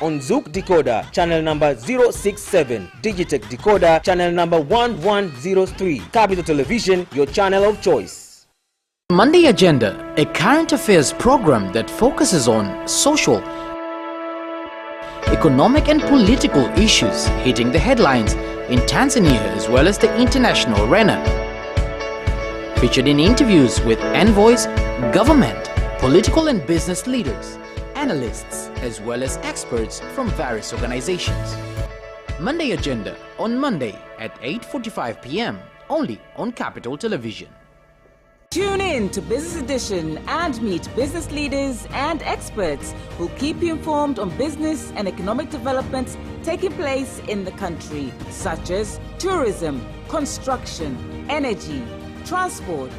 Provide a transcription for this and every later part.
On Zook Decoder, channel number 067. Digitech Decoder, channel number 1103. Capital Television, your channel of choice. Monday Agenda, a current affairs program that focuses on social, economic and political issues hitting the headlines in Tanzania as well as the international arena. Featured in interviews with envoys, government, political and business leaders, analysts, as well as experts from various organizations. Monday Agenda on Monday at 8:45 p.m. only on Capital Television. Tune in to Business Edition and meet business leaders and experts who keep you informed on business and economic developments taking place in the country, such as tourism, construction, energy, transport,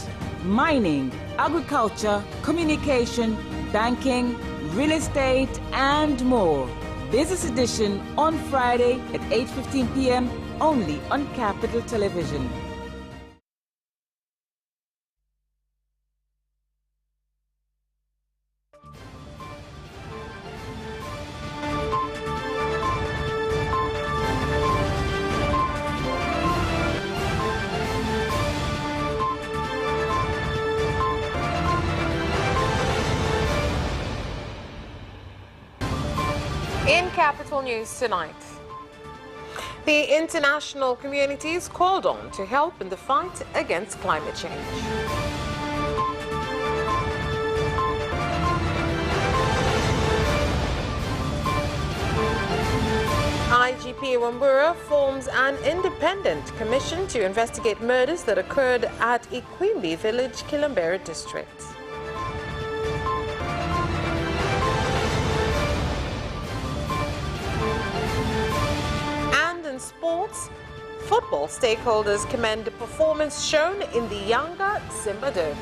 mining, agriculture, communication, banking, real estate, and more. Business Edition on Friday at 8:15 p.m. only on Capital Television. In Capital News tonight, the international community is called on to help in the fight against climate change. IGP Wambura forms an independent commission to investigate murders that occurred at Ikwimbi Village, Kilambere District. Sports, football stakeholders commend the performance shown in the Yanga Simba Derby.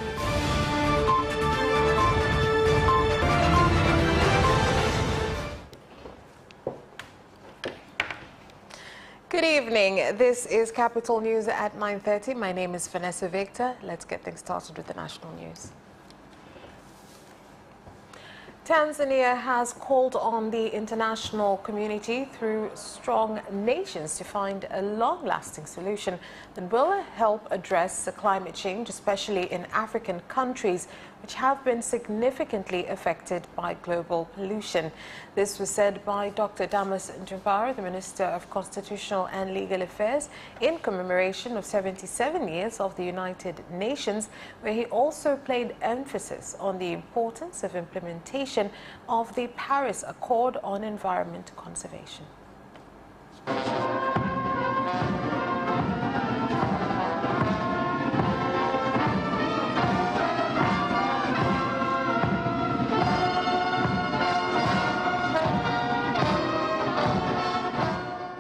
Good evening. This is Capital News at 9:30. My name is Vanessa Victor. Let's get things started with the national news. Tanzania has called on the international community through strong nations to find a long-lasting solution that will help address climate change, especially in African countries which have been significantly affected by global pollution. This was said by Dr. Damas Njumbara, the Minister of Constitutional and Legal Affairs, in commemoration of 77 years of the United Nations, where he also placed emphasis on the importance of implementation of the Paris Accord on Environment Conservation.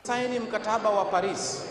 Saini mkataba wa Paris,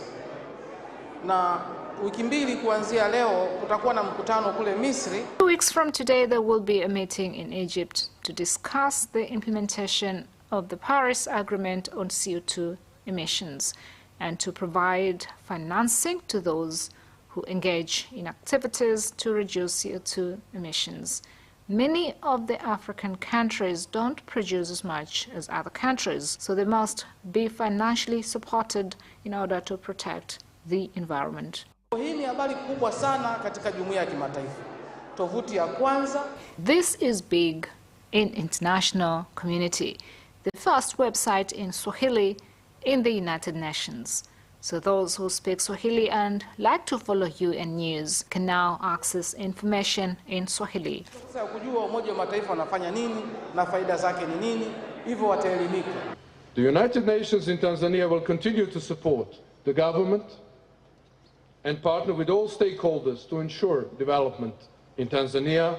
na wiki mbili kuanzia leo kutakuwa na mkutano kule Misri. 2 weeks from today there will be a meeting in Egypt to discuss the implementation of the Paris Agreement on CO2 emissions and to provide financing to those who engage in activities to reduce CO2 emissions. Many of the African countries don't produce as much as other countries, so they must be financially supported in order to protect the environment. Hii ni habari kubwa sana katika jumuiya ya kimataifa. Tovuti ya kwanza. This is big in international community. The first website in Swahili in the United Nations. So those who speak Swahili and like to follow UN news can now access information in Swahili. Sasa kujua Umoja wa Mataifa unafanya nini na faida zake ni nini, hivyo wataelimika. The United Nations in Tanzania will continue to support the government and partner with all stakeholders to ensure development in Tanzania,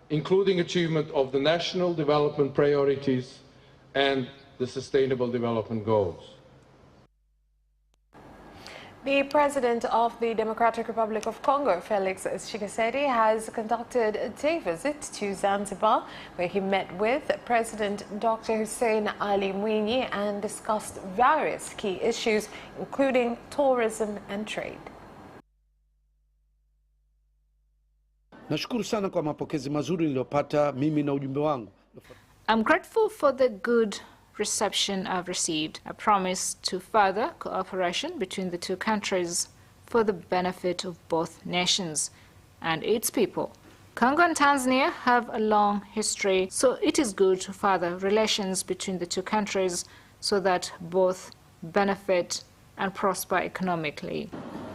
including achievement of the national development priorities and the Sustainable Development Goals. The President of the Democratic Republic of Congo, Felix Tshisekedi, has conducted a day visit to Zanzibar, where he met with President Dr. Hussein Ali Mwinyi and discussed various key issues, including tourism and trade. Nashukuru sana kwa mapokezi mazuri niliyopata mimi na ujumbe wangu. I'm grateful for the good reception I've received, a promise to further cooperation between the two countries for the benefit of both nations and its people. Congo and Tanzania have a long history, so it is good to further relations between the two countries so that both benefit and prosper economically.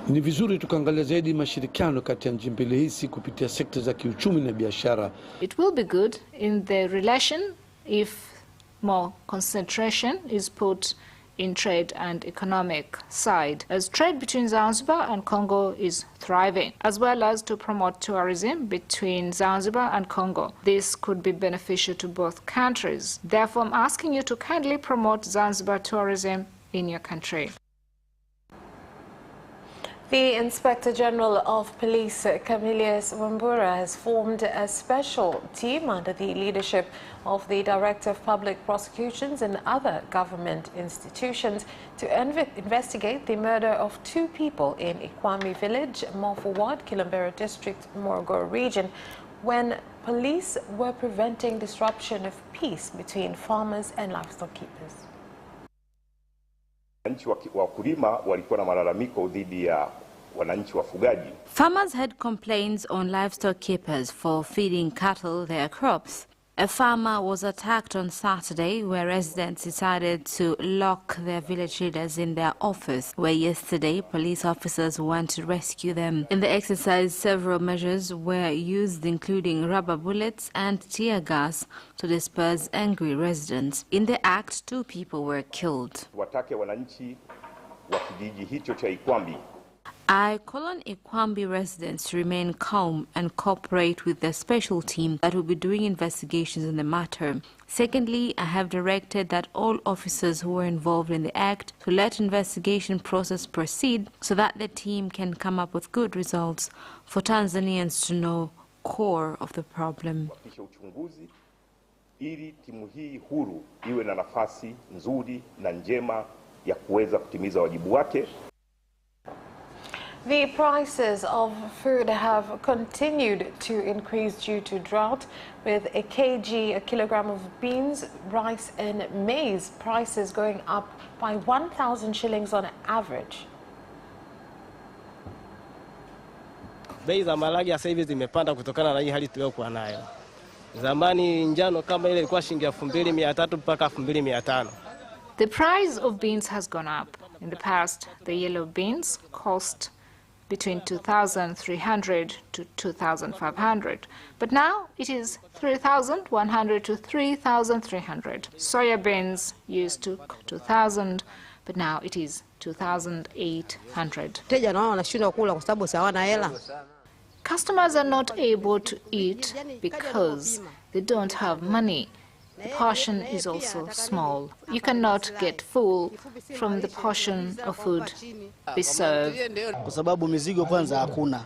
Ni vizuri tukaangalia zaidi mashirikiano kati ya nchi mbili hizi kupitia sekta za kiuchumi na biashara. It will be good in the relation if more concentration is put in trade and economic side, as trade between Zanzibar and Congo is thriving, as well as to promote tourism between Zanzibar and Congo. This could be beneficial to both countries. Therefore, I'm asking you to kindly promote Zanzibar tourism in your country. The Inspector General of Police, Camillus Wambura, has formed a special team under the leadership of the Director of Public Prosecutions and other government institutions to investigate the murder of 2 people in Ikwami Village, Mofo Ward, Kilombero District, Morogoro region, when police were preventing disruption of peace between farmers and livestock keepers. Farmers had complaints on livestock keepers for feeding cattle their crops. A farmer was attacked on Saturday where residents decided to lock their village leaders in their office, where yesterday police officers went to rescue them. In the exercise, several measures were used, including rubber bullets and tear gas to disperse angry residents. In the act, 2 people were killed. I call on Ikwambi residents to remain calm and cooperate with the special team that will be doing investigations in the matter. Secondly, I have directed that all officers who were involved in the act to let investigation process proceed so that the team can come up with good results for Tanzanians to know core of the problem. Ili timu hii huru iwe na nafasi nzuri na njema ya kuweza kutimiza wajibu wake. The prices of food have continued to increase due to drought, with a kilogram of beans, rice and maize prices going up by 1,000 shillings on average. Bei za malagi sasa hivi zimepanda kutokana na hii hali tuliyokuwa nayo. Zamani njano kama ile ilikuwa shilingi 2,300 mpaka 2,500. The price of beans has gone up. In the past, the yellow beans cost between 2,300 to 2,500, but now it is 3,100 to 3,300. Soya beans used to 2,000, but now it is 2,800. Customers are not able to eat because they don't have money. The portion is also small. You cannot get full from the portion of food we serve. Kwa sababu mizigo kwanza hakuna.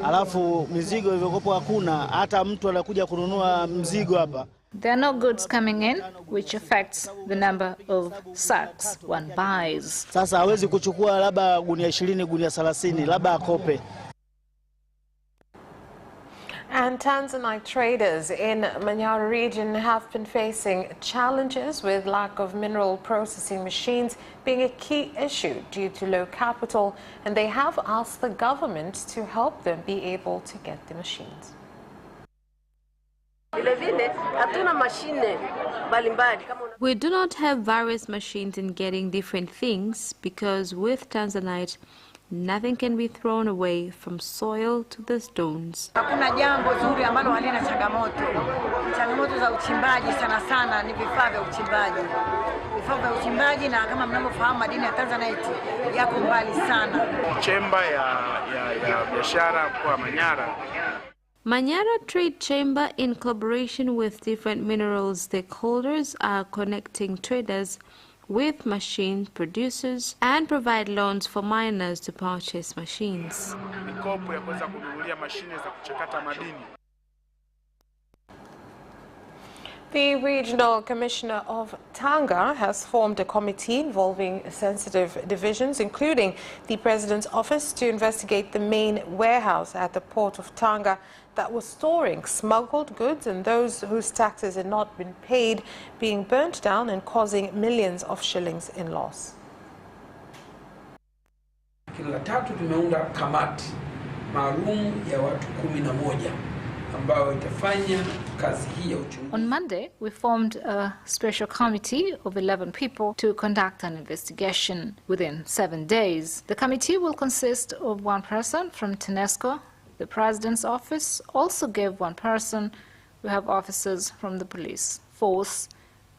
Alafu mizigo ilivyokuwa hakuna, hata mtu anakuja kununua mzigo hapa. There are no goods coming in, which affects the number of sacks one buys. Sasa hawezi kuchukua labda gunia 20, gunia 30, labda akope. And Tanzanite traders in Manyara region have been facing challenges with lack of mineral processing machines being a key issue due to low capital, and they have asked the government to help them be able to get the machines. We do not have various machines in getting different things because with Tanzanite, nothing can be thrown away from soil to the stones. Hakuna jambo zuri ambalo halina changamoto. Changamoto za uchimbaji sana sana ni vifaa vya uchimbaji. Vifaa vya uchimbaji, na kama mnavyofahamu madini ya Tanzanite yako mbali sana. Chemba ya biashara kwa Manyara. Manyara Trade Chamber, in collaboration with different mineral stakeholders, are connecting traders with machine producers and provide loans for miners to purchase machines. Mikopo ya kuweza kununulia mashine za kuchakata madini. The Regional Commissioner of Tanga has formed a committee involving sensitive divisions, including the President's office, to investigate the main warehouse at the port of Tanga that was storing smuggled goods and those whose taxes had not been paid being burnt down and causing millions of shillings in loss. La tatu tumeunda kamati maalum ya watu 11 ambao itafanya kazi hii ya uchunguzi. On Monday, we formed a special committee of 11 people to conduct an investigation within 7 days. The committee will consist of one person from TANESCO. The President's office also gave one person. We have officers from the police force.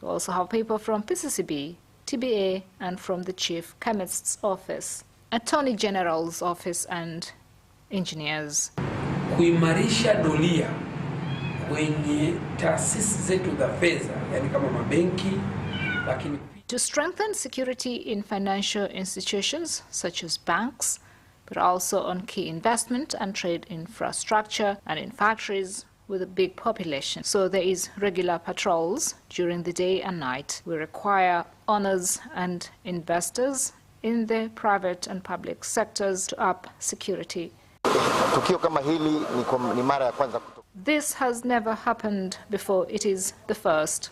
We also have people from PCCB, TBA, and from the Chief Chemist's office, Attorney General's office, and engineers. Kuimarisha doria kwenye taasisi zetu za fedha, yani kama mabenki, lakini to strengthen security in financial institutions such as banks, but also on key investment and trade infrastructure and in factories with a big population. So there is regular patrols during the day and night. We require owners and investors in the private and public sectors to up security. This has never happened before. It is the first.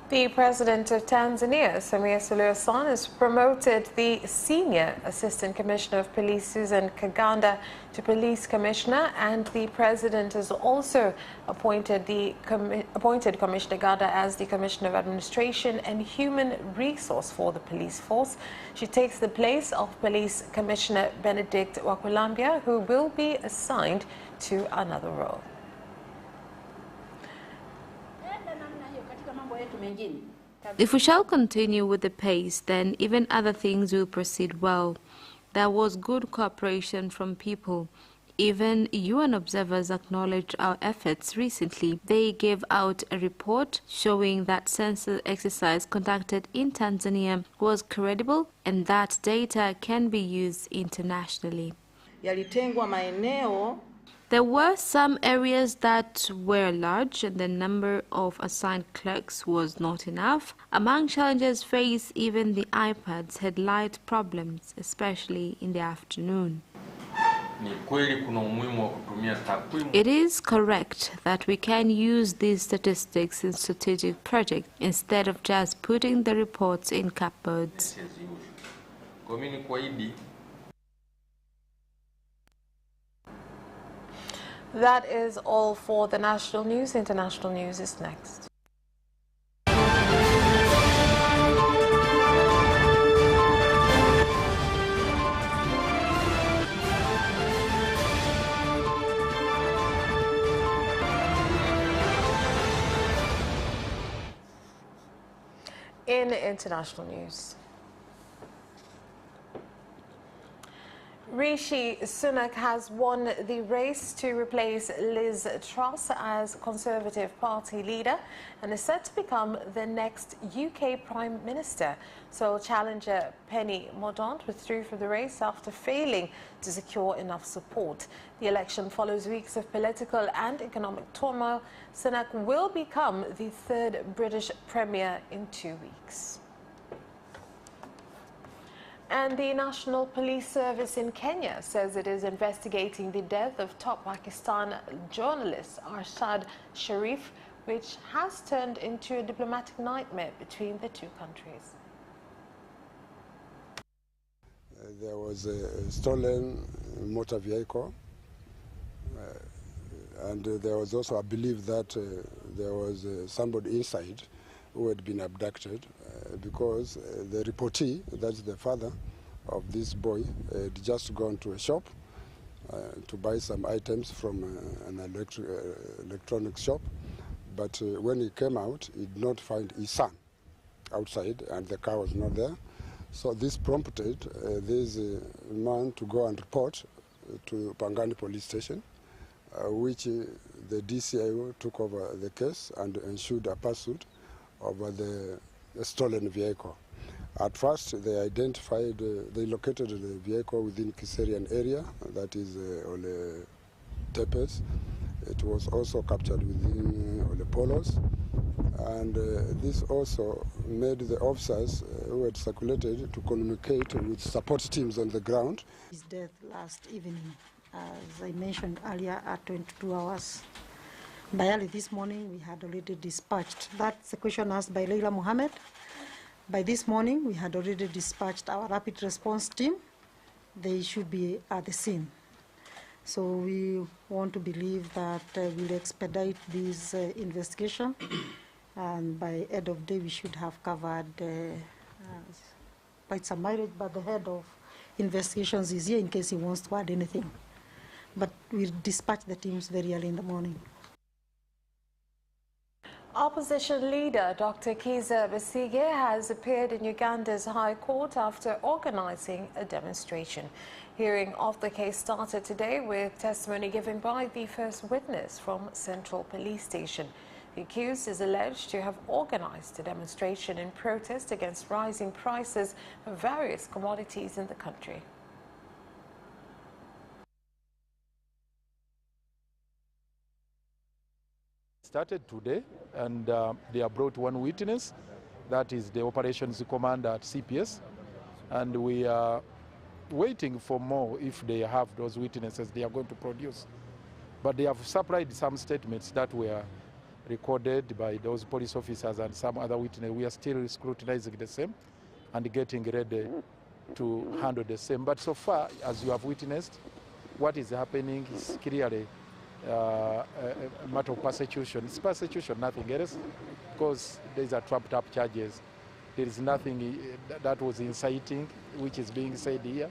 The President of Tanzania, Samia Suluhu Hassan, has promoted the Senior Assistant Commissioner of Police, Susan Kaganda, to Police Commissioner, and the President has also appointed Commissioner Gada as the Commissioner of Administration and Human Resource for the police force. She takes the place of Police Commissioner Benedict Wakulambia, who will be assigned to another role. If we shall continue with the pace, then even other things will proceed well. There was good cooperation from people. Even UN observers acknowledged our efforts recently. They gave out a report showing that census exercise conducted in Tanzania was credible and that data can be used internationally. There were some areas that were large and the number of assigned clerks was not enough. Among challenges faced, even the iPads had light problems, especially in the afternoon. It is correct that we can use these statistics in strategic projects instead of just putting the reports in cupboards. That is all for the national news. International news is next. In international news, Rishi Sunak has won the race to replace Liz Truss as Conservative Party leader and is set to become the next UK Prime Minister. So challenger Penny Mordaunt withdrew from the race after failing to secure enough support. The election follows weeks of political and economic turmoil. Sunak will become the third British Premier in 2 weeks. And the National Police Service in Kenya says it is investigating the death of top Pakistan journalist Arshad Sharif, which has turned into a diplomatic nightmare between the two countries. There was a stolen motor vehicle, and there was also a belief that there was somebody inside who had been abducted because the reportee, that's the father of this boy, had just gone to a shop to buy some items from an electronic shop. But when he came out, he did not find his son outside and the car was not there. So this prompted this man to go and report to Pangani police station, which the DCIO took over the case and ensured a pursuit over the stolen vehicle. At first, they identified, they located the vehicle within Kiserian area, that is Ole Tepes. It was also captured within Olepolos, and this also made the officers who had circulated to communicate with support teams on the ground. His death last evening, as I mentioned earlier, at 22 hours. By early this morning, we had already dispatched. That's the question asked by Leila Mohammed. By this morning, we had already dispatched our rapid response team. They should be at the scene. So we want to believe that we'll expedite this investigation, and by end of day we should have covered quite some mileage, but the head of investigations is here in case he wants to add anything. But we'll dispatch the teams very early in the morning. Opposition leader Dr. Kizza Besigye has appeared in Uganda's High Court after organizing a demonstration. Hearing of the case started today with testimony given by the first witness from Central Police Station. The accused is alleged to have organized a demonstration in protest against rising prices of various commodities in the country. Started today, and they have brought one witness, that is the operations commander at CPS, and we are waiting for more. If they have those witnesses, they are going to produce. But they have supplied some statements that were recorded by those police officers and some other witnesses. We are still scrutinizing the same and getting ready to handle the same. But so far, as you have witnessed, what is happening is clearly a matter of persecution. It's persecution, nothing else, because these are trumped up charges. There is nothing that was inciting, which is being said here.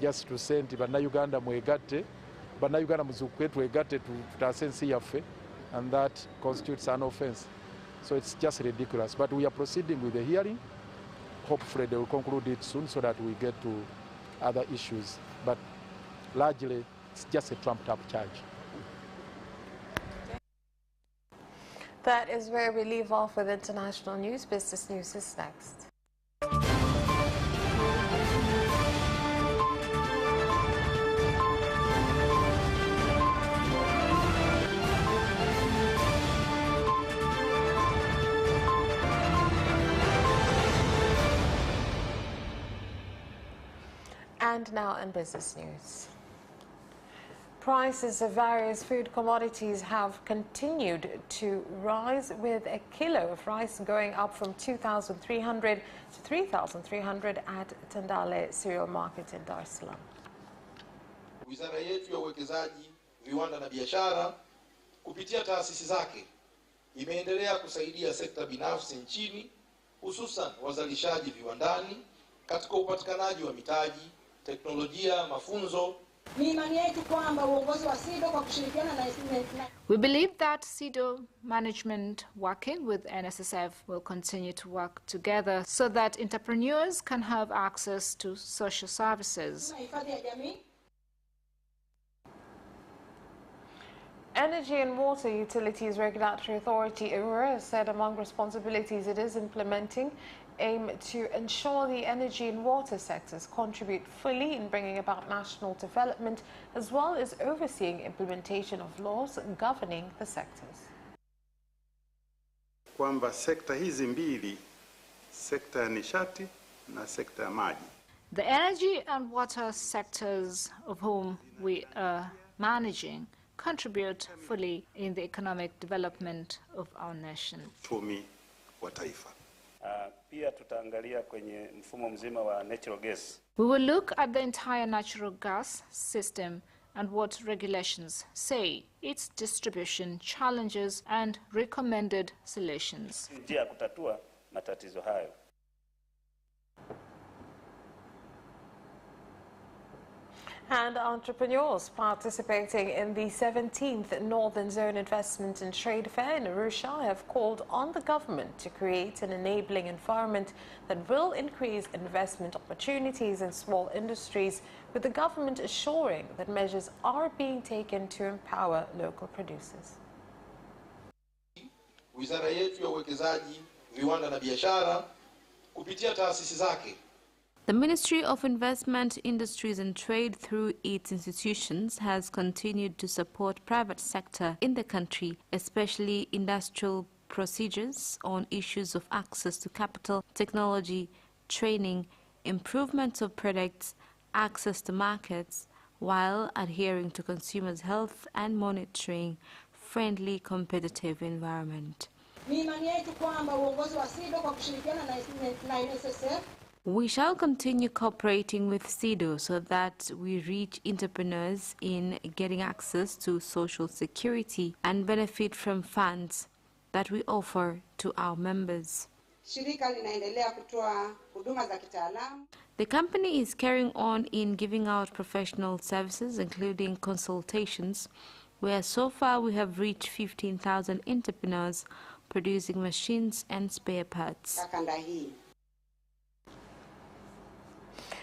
Just to send Bannayuganda mwegatte, Bannayuganda muzukwetu mwegatte tutasensi yaffe, and that constitutes an offense. So it's just ridiculous. But we are proceeding with the hearing. Hopefully they will conclude it soon so that we get to other issues. But largely, it's just a trumped up charge. That is where we leave off with international news. Business News is next. And now in business news. Prices of various food commodities have continued to rise, with a kilo of rice going up from 2,300 to 3,300 at Tandale Cereal Market in Dar es Salaam. Wizara yetu ya Uwekezaji, Viwanda na Biashara kupitia taasisi zake imeendelea kusaidia sekta binafsi nchini, hususan wazalishaji viwandani, katika upatikanaji wa mitaji, teknolojia, mafunzo. We believe that SIDO management, working with NSSF, will continue to work together so that entrepreneurs can have access to social services. Energy and Water Utilities Regulatory Authority, EWURA, said among responsibilities it is implementing aim to ensure the energy and water sectors contribute fully in bringing about national development, as well as overseeing implementation of laws governing the sectors. Kwamba sekta hizi mbili, sekta ya nishati na sekta ya maji. The energy and water sectors, of whom we are managing, contribute fully in the economic development of our nation. Uchumi wa taifa. Pia tutaangalia kwenye mfumo mzima wa natural gas. We will look at the entire natural gas system and what regulations say, its distribution, challenges and recommended solutions. Njia ya kutatua matatizo hayo. And entrepreneurs participating in the 17th Northern Zone Investment and Trade Fair in Arusha have called on the government to create an enabling environment that will increase investment opportunities in small industries, with the government assuring that measures are being taken to empower local producers. Wizara yetu ya Uwekezaji, Viwanda na Biashara kupitia taasisi zake. The Ministry of Investment, Industries and Trade, through its institutions, has continued to support private sector in the country, especially industrial procedures on issues of access to capital, technology, training, improvements of products, access to markets, while adhering to consumers' health and monitoring friendly competitive environment. We shall continue cooperating with SIDO so that we reach entrepreneurs in getting access to social security and benefit from funds that we offer to our members. The company is carrying on in giving out professional services, including consultations, where so far we have reached 15,000 entrepreneurs producing machines and spare parts.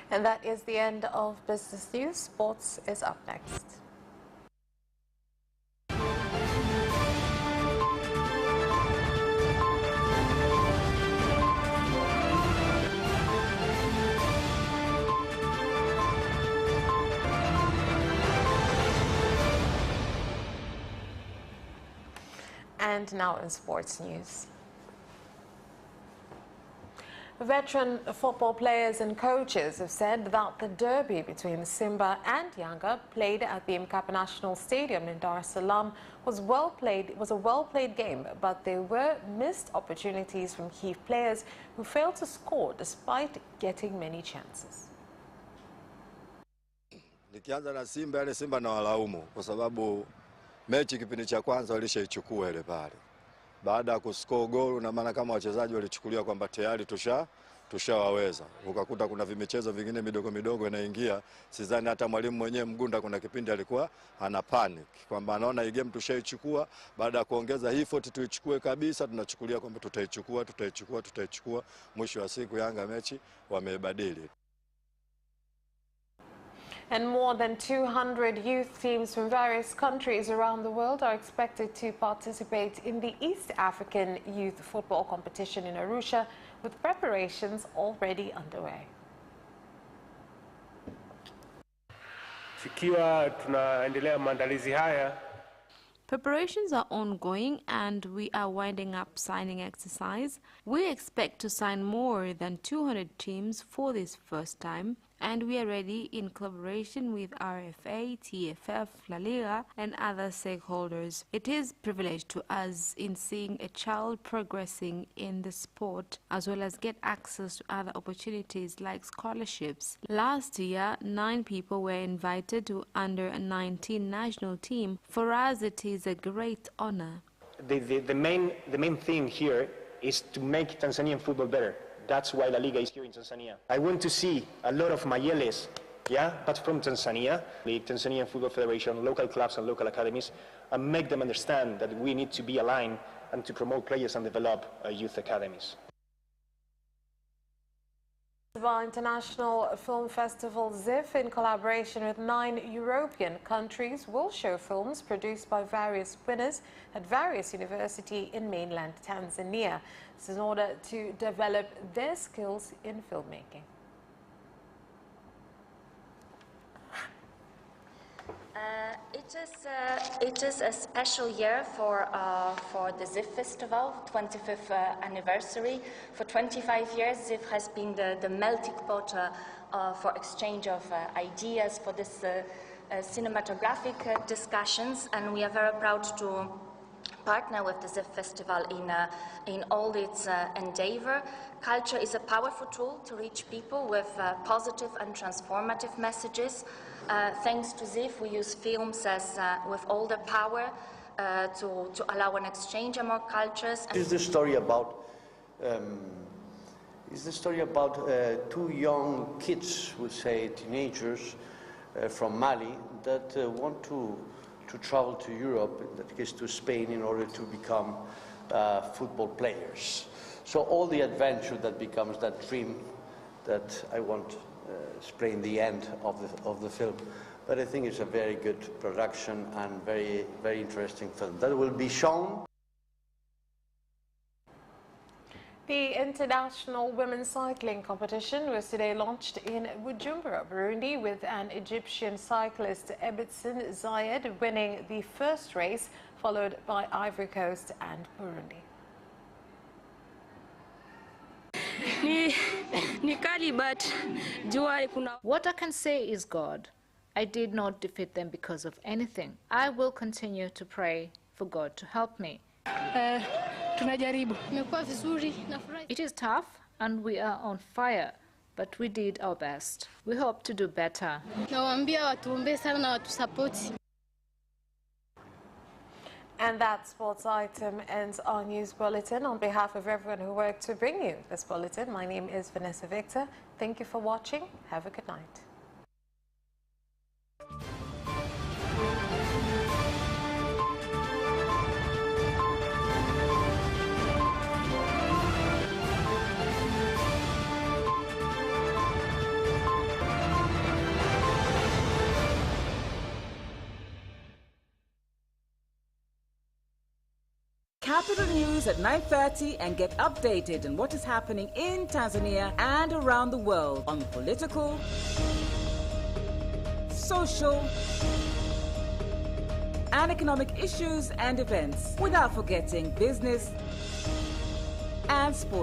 And that is the end of Business News. Sports is up next. And now in sports news. Veteran football players and coaches have said that the derby between Simba and Yanga, played at the Mkapa National Stadium in Dar es Salaam, was a well-played game, but there were missed opportunities from key players who failed to score despite getting many chances. Nikianza na Simba, Simba na walaumu kwa sababu mechi kipindi cha kwanza walishaichukua ile pale. Baada ya kuscore goal, na maana kama wachezaji walichukulia kwamba tayari tushawaweza. Ukakuta kuna vimichezo vingine midogo inaingia. Sidhani hata mwalimu mwenyewe Mgunda kuna kipindi alikuwa ana panic kwamba anaona hii game tushaichukua, baada ya kuongeza effort tuichukue kabisa, tunachukulia kwamba tutaichukua. Mwisho wa siku Yanga mechi wameibadili. And more than 200 youth teams from various countries around the world are expected to participate in the East African Youth Football Competition in Arusha, with preparations already underway. Tukiwa tunaendelea maandalizi haya, preparations are ongoing and we are winding up signing exercise. We expect to sign more than 200 teams for this first time, and we are ready in collaboration with RFA, TFF, La Liga and other stakeholders. It is a privilege to us in seeing a child progressing in the sport, as well as get access to other opportunities like scholarships. Last year, 9 people were invited to under-19 national team. For us, it is a great honor. The main thing here is to make Tanzanian football better. That's why La Liga is here in Tanzania. I want to see a lot of Mayeles, but from Tanzania, the Tanzanian Football Federation, local clubs and local academies, and make them understand that we need to be aligned and to promote players and develop youth academies. The International Film Festival ZIF, in collaboration with 9 European countries, will show films produced by various winners at various universities in mainland Tanzania. This is in order to develop their skills in filmmaking. It is a special year for the ZIF Festival, 25th anniversary. For 25 years, ZIF has been the melting pot for exchange of ideas for this cinematographic discussions, and we are very proud to partner with the ZIF Festival in all its endeavor. Culture is a powerful tool to reach people with positive and transformative messages. Thanks to ZIF, we use films as with all the power to allow an exchange among cultures. It's the story about 2 young kids, we say teenagers, from Mali that want to travel to Europe, in that case to Spain, in order to become football players. So all the adventure that becomes that dream that I won't explain the end of the film. But I think it's a very good production and very, very interesting film that will be shown. The international women's cycling competition was today launched in Bujumbura, Burundi, with an Egyptian cyclist Ebitson Zayed winning the first race, followed by Ivory Coast and Burundi. What I can say is God. I did not defeat them because of anything. I will continue to pray for God to help me. It is tough and we are on fire, but we did our best. We hope to do better. And that sports item ends our news bulletin. On behalf of everyone who worked to bring you this bulletin, my name is Vanessa Victor. Thank you for watching. Have a good night. Capital News at 9:30 and get updated on what is happening in Tanzania and around the world on political, social, and economic issues and events, without forgetting business and sports.